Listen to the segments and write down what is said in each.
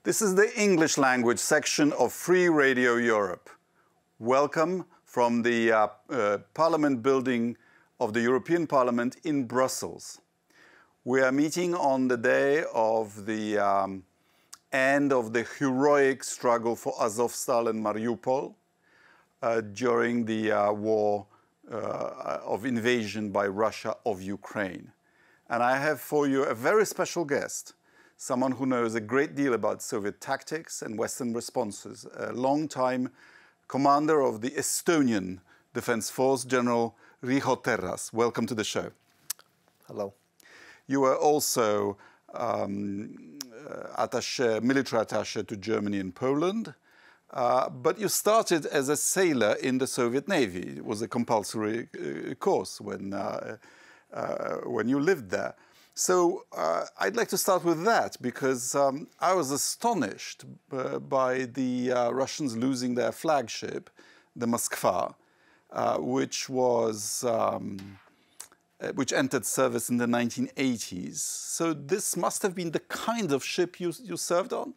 This is the English language section of Free Radio Europe. Welcome from the Parliament building of the European Parliament in Brussels. We are meeting on the day of the end of the heroic struggle for Azovstal and Mariupol during the war of invasion by Russia of Ukraine. And I have for you a very special guest, someone who knows a great deal about Soviet tactics and Western responses, a long-time commander of the Estonian Defense Force, General Riho Terras. Welcome to the show. Hello. You were also military attaché to Germany and Poland, but you started as a sailor in the Soviet Navy. It was a compulsory course when you lived there. So I'd like to start with that because I was astonished by the Russians losing their flagship, the Moskva, which entered service in the 1980s. So this must have been the kind of ship you served on?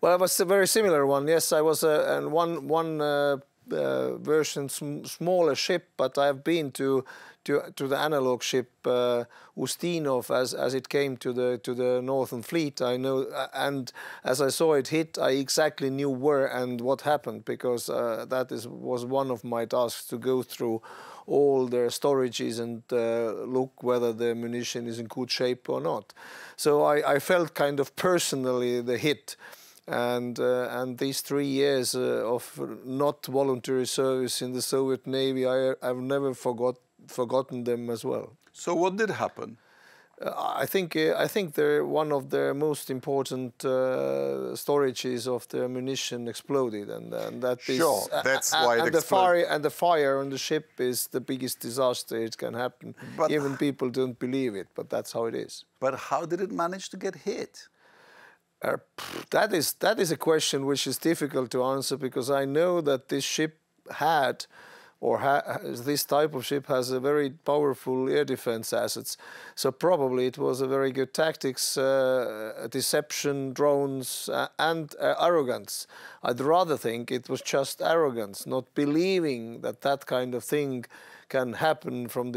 Well, it was a very similar one. Yes, I was one version smaller ship, but I've been to the analog ship Ustinov as it came to the Northern Fleet. I know, and as I saw it hit, I exactly knew where and what happened, because was one of my tasks, to go through all their storages and look whether the ammunition is in good shape or not. So I felt kind of personally the hit. And these 3 years of not voluntary service in the Soviet Navy, I've never forgotten them as well. So what did happen? I think one of the most important storages of the ammunition exploded, and that is sure. That's why it exploded. And the fire on the ship is the biggest disaster it can happen. But even people don't believe it, but that's how it is. But how did it manage to get hit? That is a question which is difficult to answer, because I know that this ship had, this type of ship has a very powerful air defense assets. So probably it was a very good tactics, deception, drones, and arrogance. I'd rather think it was just arrogance, not believing that that kind of thing can happen from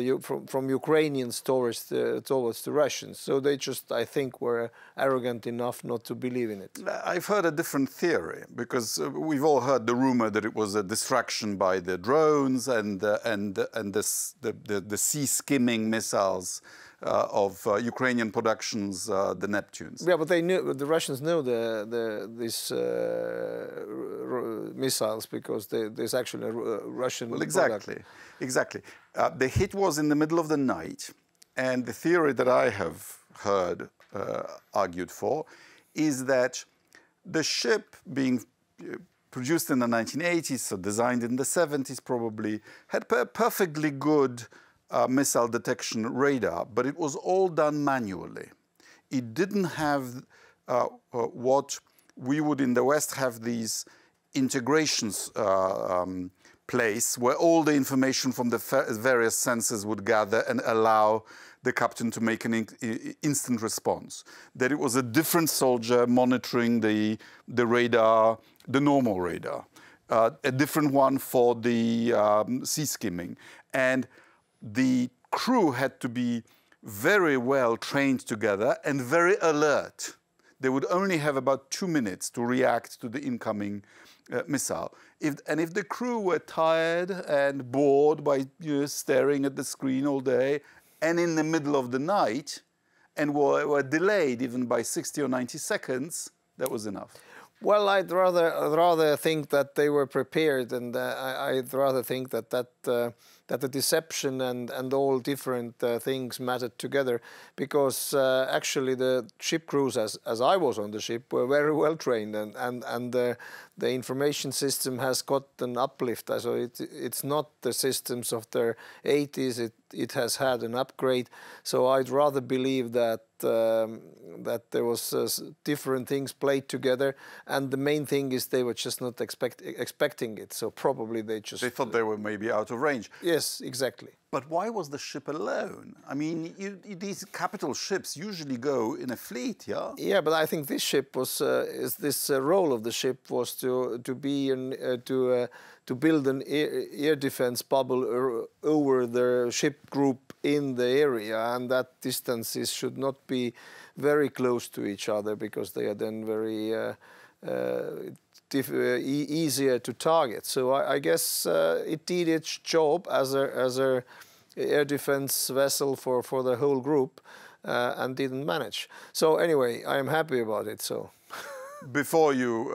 Ukrainians towards the Russians. So they just, I think, were arrogant enough not to believe in it. I've heard a different theory, because we've all heard the rumor that it was a distraction by the drones and the sea skimming missiles of Ukrainian productions, the Neptunes. Yeah, but they knew, the Russians know these missiles, because there's actually a Russian product. Exactly. The hit was in the middle of the night, and the theory that I have heard argued for is that the ship, being produced in the 1980s, so designed in the 70s probably, had a perfectly good missile detection radar, but it was all done manually. It didn't have what we would in the West have these integrations place where all the information from the various sensors would gather and allow the captain to make an instant response. That it was a different soldier monitoring the radar, the normal radar, a different one for the sea skimming. And the crew had to be very well trained together and very alert. They would only have about 2 minutes to react to the incoming missile. If the crew were tired and bored by staring at the screen all day, and in the middle of the night, and were delayed even by 60 or 90 seconds, that was enough. Well, I'd rather think that they were prepared, and I'd rather think that the deception and all different things mattered together, because actually the ship crews, as I was on the ship, were very well trained, and the information system has got an uplift. So it's not the systems of the 80s. It has had an upgrade. So I'd rather believe that there was different things played together, and the main thing is they were just not expecting it. So probably they thought they were maybe out of range. Yes, exactly. But why was the ship alone? I mean, these capital ships usually go in a fleet, yeah? Yeah, but I think this ship was, role of the ship was to build an air defense bubble over the ship group in the area, and that distances should not be very close to each other because they are then very easier to target. So I guess it did its job as a air defense vessel for the whole group and didn't manage. So anyway, I am happy about it. So. Before you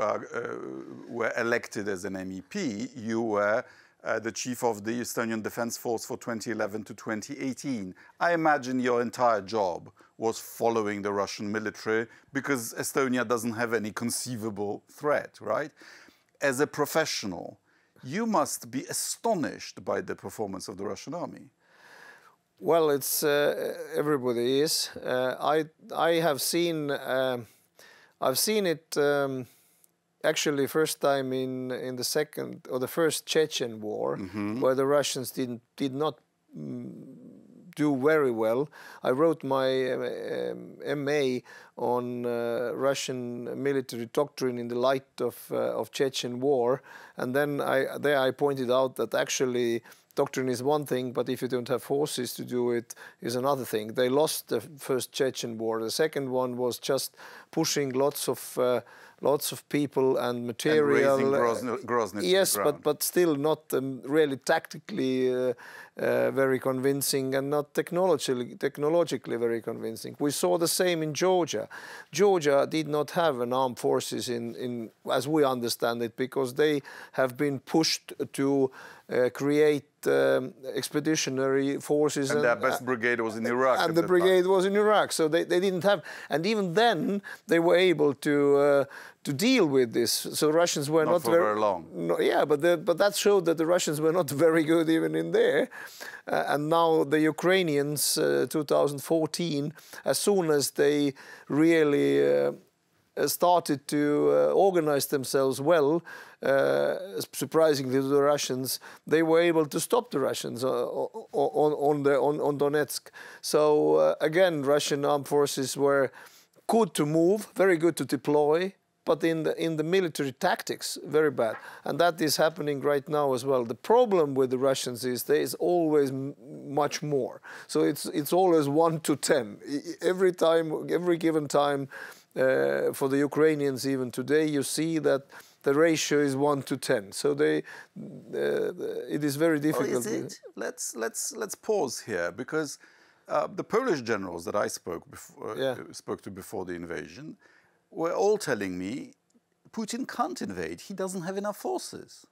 were elected as an MEP, you were the chief of the Estonian Defence Force for 2011 to 2018. I imagine your entire job was following the Russian military because Estonia doesn't have any conceivable threat, right? As a professional, you must be astonished by the performance of the Russian army. Well, it's everybody is. I have seen. I've seen it actually first time in the second or the first Chechen war, where the Russians did not do very well. I wrote my MA on Russian military doctrine in the light of Chechen war, and then I pointed out that actually doctrine is one thing, but if you don't have forces to do it, is another thing. They lost the first Chechen war. The second one was just pushing lots of people and material. And raising Grozny yes, to the ground. but still not really tactically very convincing and not technologically very convincing. We saw the same in Georgia. Georgia did not have an armed forces in as we understand it, because they have been pushed to create expeditionary forces. And their best brigade was in Iraq. And the brigade was in Iraq, so they didn't have. And even then, they were able to deal with this. So Russians were not for very long. No, yeah, but that showed that the Russians were not very good even in there. And now the Ukrainians, 2014, as soon as they really started to organize themselves well, surprisingly to the Russians, they were able to stop the Russians on Donetsk. So again, Russian armed forces were good to move, very good to deploy, but in the military tactics, very bad. And that is happening right now as well. The problem with the Russians is there is always much more. So it's always 1 to 10. Every given time, for the Ukrainians, even today, you see that the ratio is 1 to 10. So it is very difficult. Oh, is it? Let's pause here, because the Polish generals that I spoke to before the invasion were all telling me Putin can't invade. He doesn't have enough forces.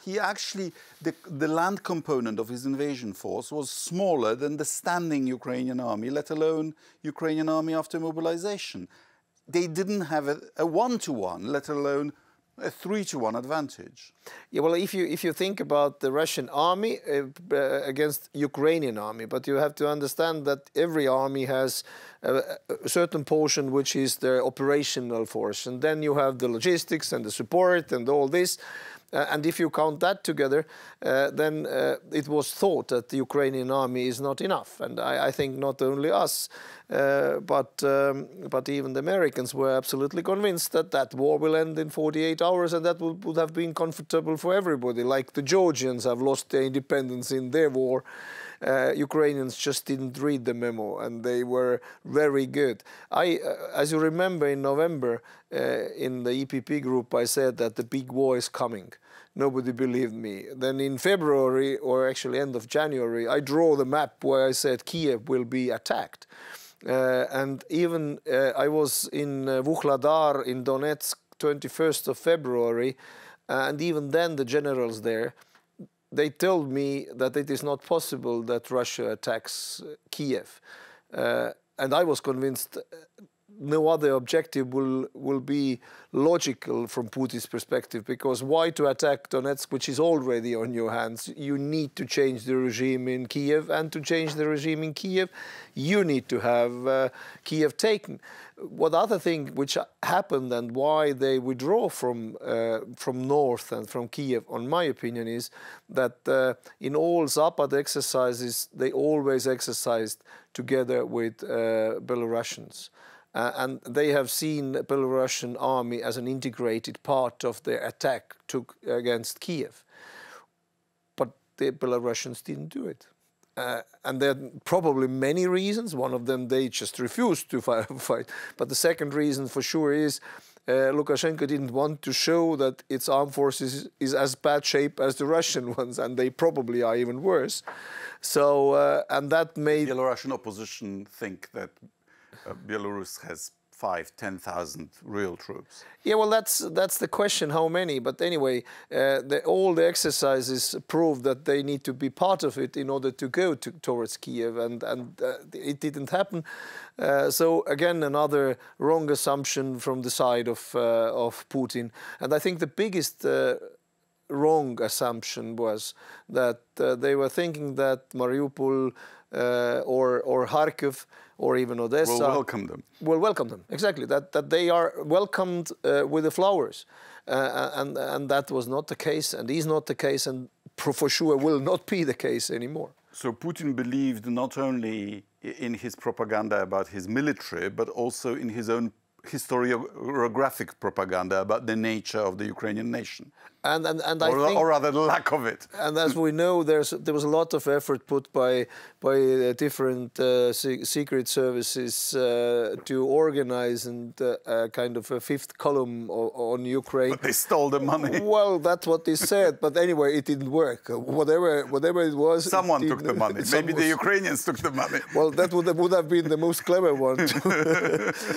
He actually, the land component of his invasion force was smaller than the standing Ukrainian army, let alone Ukrainian army after mobilization. They didn't have a 1-to-1, let alone a 3-to-1 advantage. Yeah, well, if you think about the Russian army against Ukrainian army, but you have to understand that every army has a certain portion which is their operational force, and then you have the logistics and the support and all this. And if you count that together, then it was thought that the Ukrainian army is not enough. And I think not only us, but even the Americans were absolutely convinced that war will end in 48 hours, and that would have been comfortable for everybody. Like the Georgians have lost their independence in their war. Ukrainians just didn't read the memo, and they were very good. As you remember, in November, in the EPP group, I said that the big war is coming. Nobody believed me. Then in February, or actually end of January, I draw the map where I said Kiev will be attacked. And even I was in Vuhledar in Donetsk, 21st of February, and even then the generals there, they told me that it is not possible that Russia attacks Kiev. And I was convinced no other objective will be logical from Putin's perspective, because why to attack Donetsk, which is already on your hands? You need to change the regime in Kiev, and to change the regime in Kiev, you need to have Kiev taken. What other thing which happened and why they withdraw from north and from Kiev, on my opinion, is that in all Zapad exercises, they always exercised together with Belarusians. And they have seen the Belarusian army as an integrated part of their attack against Kiev. But the Belarusians didn't do it. And there are probably many reasons. One of them, they just refused to fight. But the second reason for sure is Lukashenko didn't want to show that its armed forces is as bad shape as the Russian ones, and they probably are even worse. So, and that made... The Belarusian opposition think that Belarus has 5,000-10,000 real troops. Yeah, well, that's the question, how many? But anyway, all the exercises prove that they need to be part of it in order to go towards Kiev, and it didn't happen. So again, another wrong assumption from the side of Putin. And I think the biggest wrong assumption was that they were thinking that Mariupol or Kharkiv or even Odessa will welcome them. Exactly, that they are welcomed with the flowers, and that was not the case, and is not the case, and for sure will not be the case anymore. So Putin believed not only in his propaganda about his military, but also in his own historiographic propaganda about the nature of the Ukrainian nation. And I think, or rather, the lack of it. And as we know, there was a lot of effort put by different secret services to organize and kind of a fifth column on Ukraine. But they stole the money. Well, that's what they said. But anyway, it didn't work. Whatever it was, someone took the money. Maybe the Ukrainians took the money. Well, that would have been the most clever one.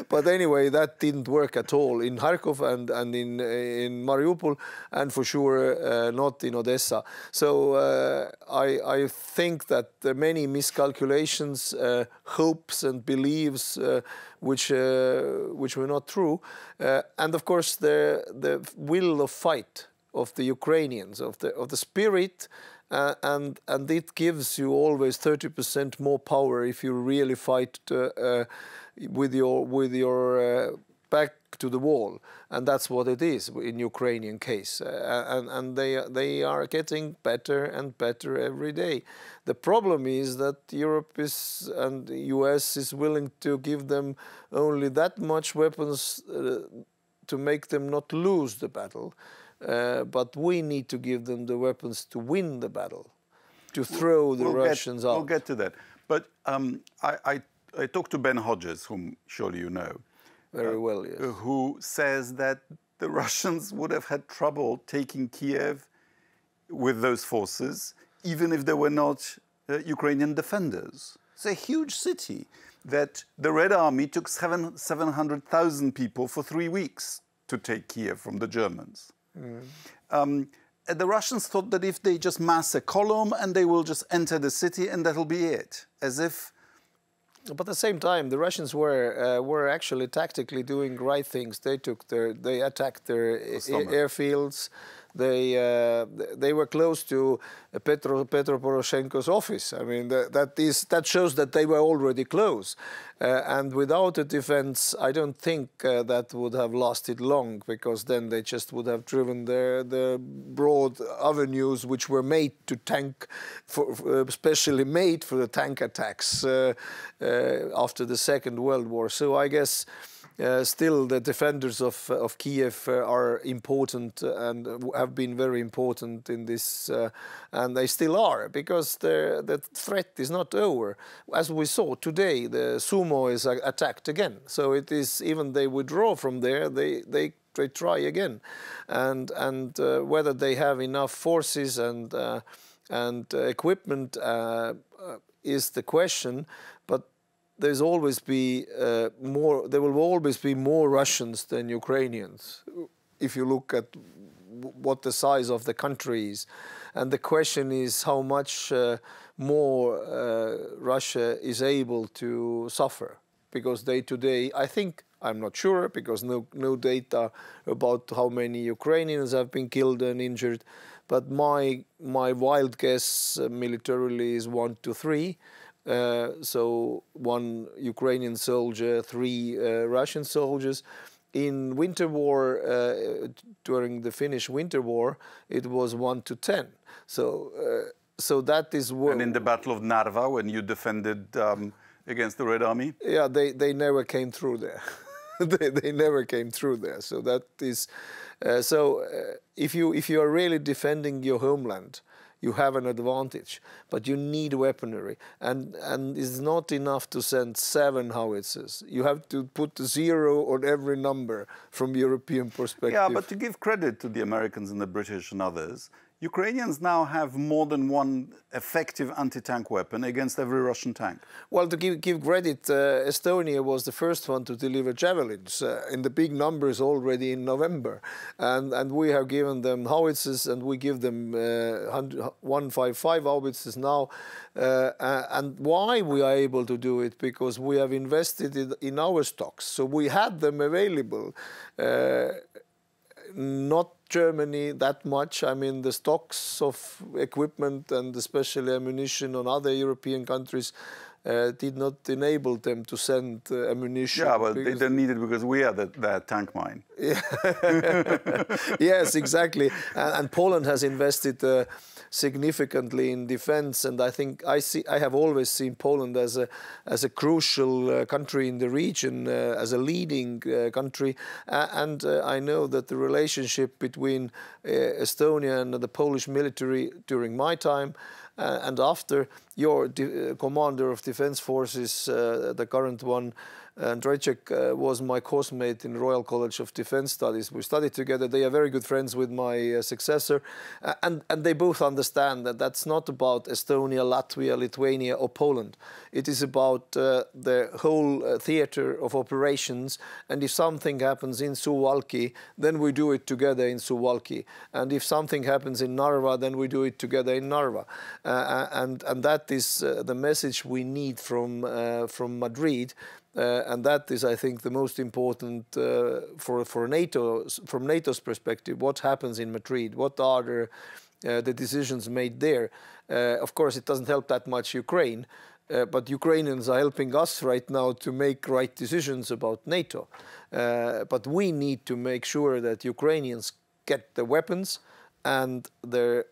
But anyway, that didn't work at all in Kharkov and in Mariupol, and for sure not in Odessa. So I think that there are many miscalculations, hopes and beliefs which were not true, and of course the will of fight of the Ukrainians, of the spirit, and it gives you always 30% more power if you really fight with your back to the wall, and that's what it is in Ukrainian case, and they are getting better and better every day. The problem is that Europe and US is willing to give them only that much weapons to make them not lose the battle, but we need to give them the weapons to win the battle, to throw the Russians out. We'll get to that, but I talked to Ben Hodges, whom surely you know. Very well, yes. Who says that the Russians would have had trouble taking Kiev with those forces, even if there were not Ukrainian defenders. It's a huge city that the Red Army took 700,000 people for 3 weeks to take Kiev from the Germans. The Russians thought that if they just mass a column and they will just enter the city and that'll be it, as if... But at the same time, the Russians were actually tactically doing right things. They attacked their airfields. They were close to Petro Poroshenko's office. I mean, that shows that they were already close. And without a defense, I don't think that would have lasted long, because then they just would have driven the broad avenues which were made to tank, specially made for the tank attacks after the Second World War. So I guess still the defenders of Kiev are important and have been very important in this, and they still are, because the threat is not over. As we saw today, the Sumo is attacked again. So it is, even they withdraw from there, they try again, and whether they have enough forces and equipment is the question. But there's always be more. There will always be more Russians than Ukrainians, if you look at what the size of the country is. And the question is how much more Russia is able to suffer, because day to day, I think I'm not sure because no data about how many Ukrainians have been killed and injured. But my wild guess militarily is 1 to 3. So 1 Ukrainian soldier, 3 Russian soldiers. In winter war, during the Finnish winter war, it was 1 to 10. So that is what. And in the Battle of Narva, when you defended against the Red Army? Yeah, they never came through there. they never came through there. So that is, if you are really defending your homeland, you have an advantage, but you need weaponry, and it's not enough to send 7 howitzers. You have to put a 0 on every number from European perspective. Yeah, but to give credit to the Americans and the British and others, Ukrainians now have more than 1 effective anti-tank weapon against every Russian tank. Well, to give credit, Estonia was the first one to deliver javelins in the big numbers already in November. And we have given them howitzers, and we give them 155 howitzers now. And why we are able to do it? Because we have invested in our stocks. So we had them available. Not Germany that much. I mean, the stocks of equipment and especially ammunition on other European countries did not enable them to send ammunition. Yeah, but they don't need it because we are the tank mine. Yeah. Yes, exactly. And Poland has invested significantly in defense, and I think I have always seen Poland as a crucial country in the region, as a leading country, and I know that the relationship between Estonia and the Polish military during my time and after, your commander of defense forces, the current one, Andrzejczyk, was my course mate in Royal College of Defense Studies. We studied together. They are very good friends with my successor. And they both understand that that's not about Estonia, Latvia, Lithuania or Poland. It is about the whole theater of operations. And if something happens in Suwałki, then we do it together in Suwałki. And if something happens in Narva, then we do it together in Narva. And that is the message we need from Madrid. And that is, I think, the most important for NATO, from NATO's perspective. What happens in Madrid? What are the decisions made there? Of course, it doesn't help that much Ukraine, but Ukrainians are helping us right now to make right decisions about NATO. But we need to make sure that Ukrainians get the weapons and their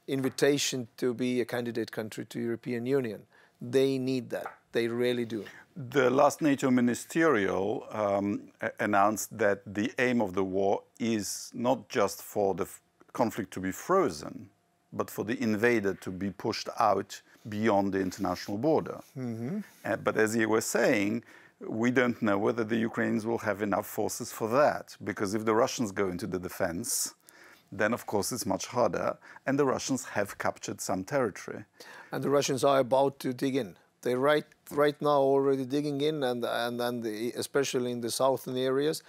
invitation to be a candidate country to European Union. They need that. They really do. The last NATO ministerial announced that the aim of the war is not just for the conflict to be frozen, but for the invader to be pushed out beyond the international border. Mm-hmm. But as you were saying, we don't know whether the Ukrainians will have enough forces for that, because if the Russians go into the defense, then of course it's much harder, and the Russians have captured some territory. And the Russians are about to dig in. They're right now already digging in, and especially in the southern areas.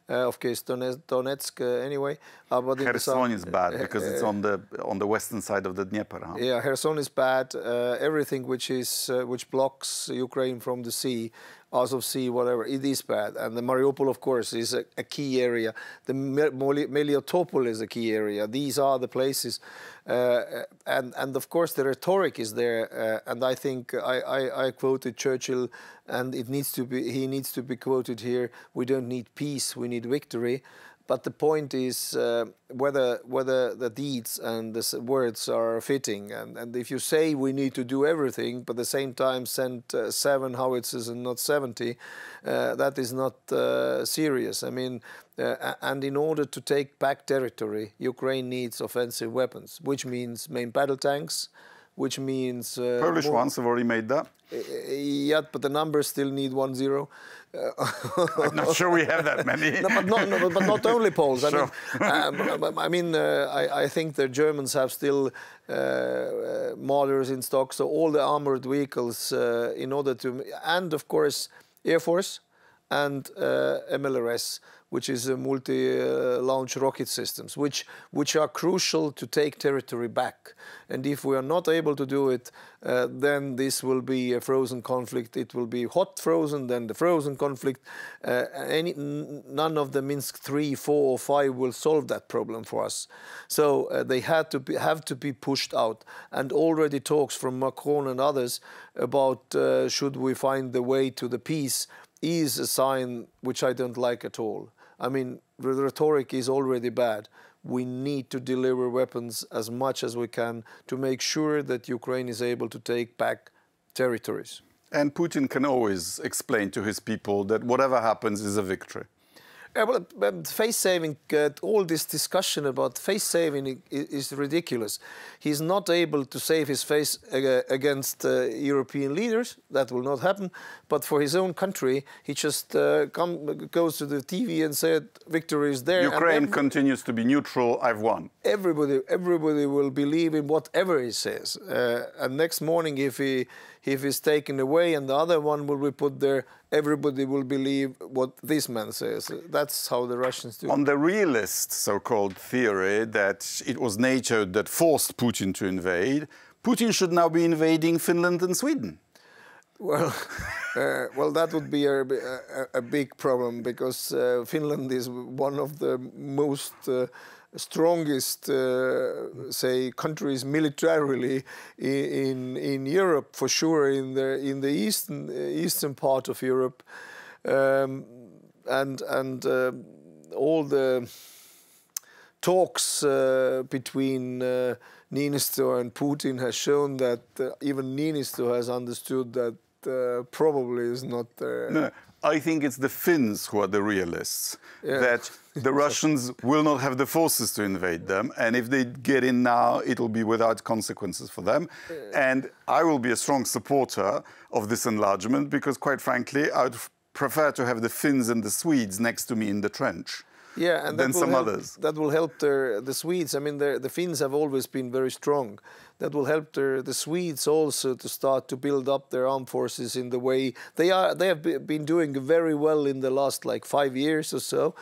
Of course, Donetsk anyway. But Kherson is bad because it's on the western side of the Dnieper. Huh? Yeah, Kherson is bad. Everything which blocks Ukraine from the sea, Azov Sea, whatever, it is bad. And the Mariupol, of course, is a key area. The Melitopol is a key area. These are the places, and of course the rhetoric is there. And I think I quoted Churchill, and he needs to be quoted here. We don't need peace, we need victory. But the point is whether the deeds and the words are fitting. And if you say we need to do everything, but at the same time send 7 howitzers and not 70, that is not serious. I mean, and in order to take back territory, Ukraine needs offensive weapons, which means main battle tanks, which means... Polish ones have already made that. Yeah, but the numbers still need 1-0. I'm not sure we have that many. No, but not only Poles. Sure. I think the Germans have still Marders in stock, so all the armored vehicles in order to... And, of course, Air Force. and MLRS, which is a multi-launch rocket systems, which are crucial to take territory back. And if we are not able to do it, then this will be a frozen conflict. It will be hot frozen, then the frozen conflict. None of the Minsk 3, 4, or 5 will solve that problem for us. So they have to be pushed out. And already talks from Macron and others about should we find the way to the peace is a sign which I don't like at all. I mean, the rhetoric is already bad. We need to deliver weapons as much as we can to make sure that Ukraine is able to take back territories. And Putin can always explain to his people that whatever happens is a victory. Well, face saving, all this discussion about face saving is ridiculous. He's not able to save his face against European leaders. That will not happen. But for his own country, he just goes to the TV and said, victory is there. Ukraine continues to be neutral. I've won. Everybody will believe in whatever he says. And next morning, if he's taken away and the other one will be put there, everybody will believe what this man says. That's how the Russians do. On the realist so-called theory that it was NATO that forced Putin to invade, Putin should now be invading Finland and Sweden. Well, well, that would be a big problem because Finland is one of the most strongest, say, countries militarily in Europe, for sure, in the eastern part of Europe, and all the talks between Niinistö and Putin has shown that even Niinistö has understood that probably is not there. No, I think it's the Finns who are the realists, that the Russians will not have the forces to invade them, and if they get in now, it'll be without consequences for them. And I will be a strong supporter of this enlargement because, quite frankly, I'd prefer to have the Finns and the Swedes next to me in the trench. Yeah, and than some others. That will help the Swedes. I mean, the Finns have always been very strong. That will help the Swedes also to start to build up their armed forces in the way they have been doing very well in the last 5 years or so,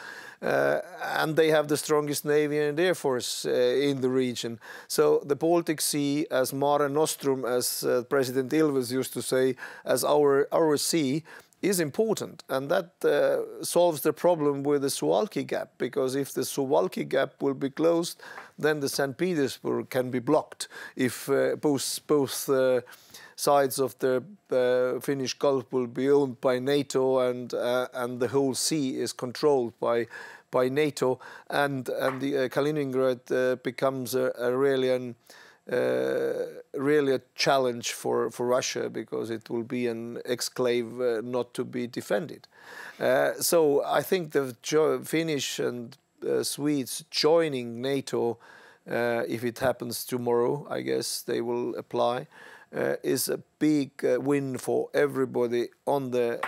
and they have the strongest navy and air force in the region. So the Baltic Sea, as Mare Nostrum, as President Ilves used to say, as our sea, is important, and that solves the problem with the Suwalki Gap, because if the Suwalki Gap will be closed, then the St. Petersburg can be blocked if both sides of the Finnish Gulf will be owned by NATO and the whole sea is controlled by NATO, and the Kaliningrad becomes really a challenge for Russia, because it will be an exclave not to be defended. So I think the Finnish and Swedes joining NATO, if it happens tomorrow, I guess they will apply, is a big win for everybody on the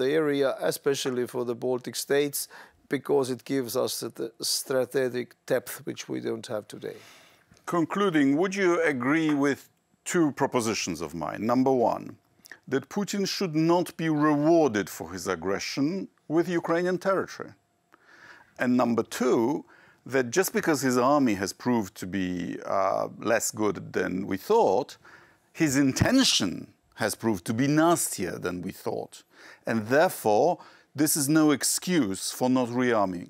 area, especially for the Baltic states, because it gives us the strategic depth which we don't have today. Concluding, would you agree with two propositions of mine? Number one, that Putin should not be rewarded for his aggression with Ukrainian territory. And number two, that just because his army has proved to be less good than we thought, his intention has proved to be nastier than we thought. And therefore, this is no excuse for not rearming.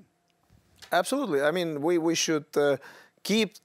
Absolutely. I mean, we should keep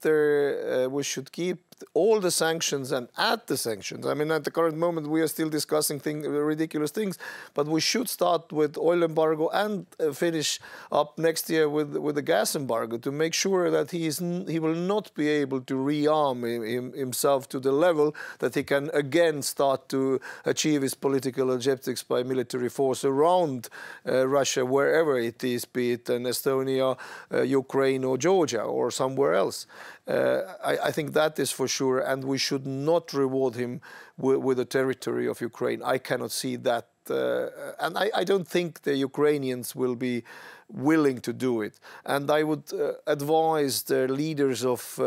all the sanctions and add the sanctions. I mean, at the current moment, we are still discussing ridiculous things, but we should start with oil embargo and finish up next year with the gas embargo to make sure that he will not be able to rearm himself to the level that he can again start to achieve his political objectives by military force around Russia, wherever it is, be it in Estonia, Ukraine or Georgia or somewhere else. I think that is for sure, and we should not reward him with the territory of Ukraine. I cannot see that and I don't think the Ukrainians will be willing to do it. And I would advise the leaders of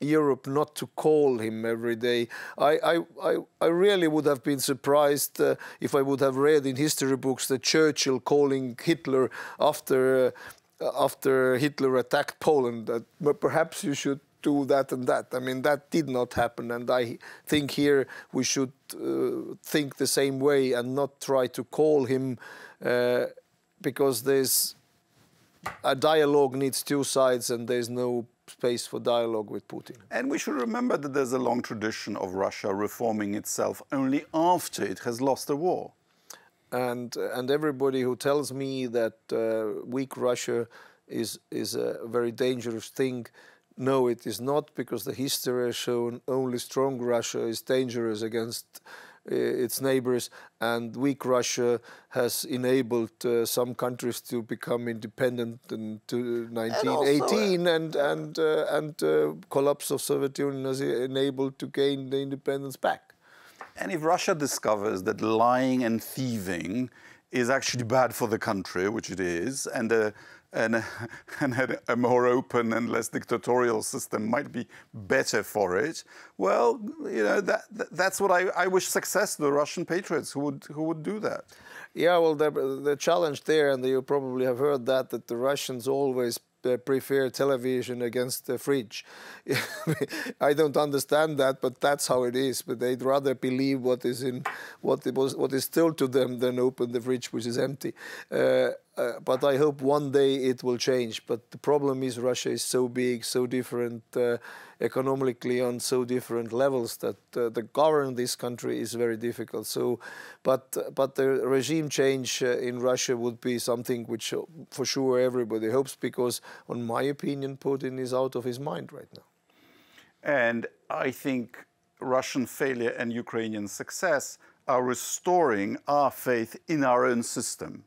Europe not to call him every day. I really would have been surprised if I would have read in history books that Churchill calling Hitler after Hitler attacked Poland, that perhaps you should do that and that. I mean, that did not happen, and I think here we should think the same way and not try to call him because a dialogue needs two sides and there's no space for dialogue with Putin. And we should remember that there's a long tradition of Russia reforming itself only after it has lost a war. And everybody who tells me that weak Russia is a very dangerous thing, no, it is not, because the history has shown only strong Russia is dangerous against its neighbors, and weak Russia has enabled some countries to become independent in 1918, and collapse of Soviet Union has enabled to gain the independence back. And if Russia discovers that lying and thieving is actually bad for the country, which it is, and a more open and less dictatorial system might be better for it, well, you know, that's what I wish success to the Russian patriots who would do that. Yeah, well, the challenge there, and you probably have heard that the Russians always prefer television against the fridge. I don't understand that, but that's how it is. But they'd rather believe what is told to them than open the fridge, which is empty. But I hope one day it will change. But the problem is Russia is so big, so different economically on so different levels that to govern this country is very difficult. So, but the regime change in Russia would be something which for sure everybody hopes, because, in my opinion, Putin is out of his mind right now. And I think Russian failure and Ukrainian success are restoring our faith in our own system.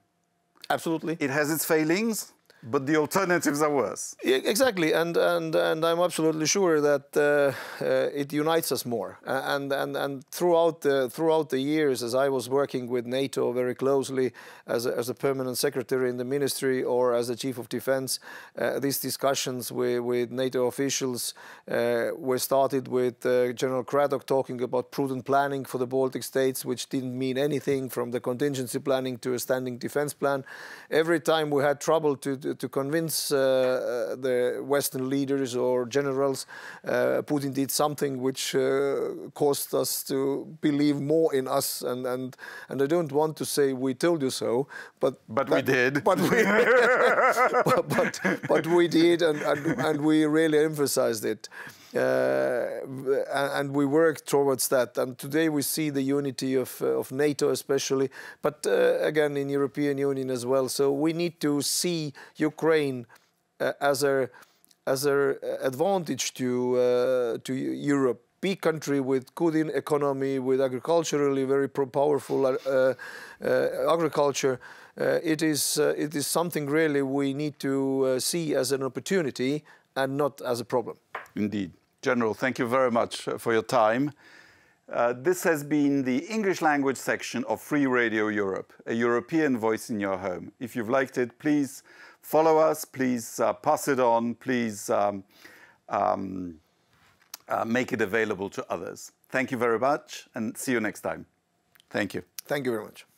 Absolutely. It has its failings, but the alternatives are worse. Exactly, and I'm absolutely sure that it unites us more. And throughout the years, as I was working with NATO very closely as a permanent secretary in the ministry or as a chief of defense, these discussions with NATO officials were started with General Craddock talking about prudent planning for the Baltic states, which didn't mean anything, from the contingency planning to a standing defense plan. Every time we had trouble to convince the Western leaders or generals, Putin did something which caused us to believe more in us. And I don't want to say we told you so, but we did. But we did, and we really emphasized it. And we worked towards that, and today we see the unity of NATO especially, but again in European Union as well. So we need to see Ukraine as a advantage to Europe. Big country with good economy, with agriculturally very powerful agriculture. It is something really we need to see as an opportunity and not as a problem. Indeed. General, thank you very much for your time. This has been the English language section of Free Radio Europe, a European voice in your home. If you've liked it, please follow us, please pass it on, please make it available to others. Thank you very much, and see you next time. Thank you. Thank you very much.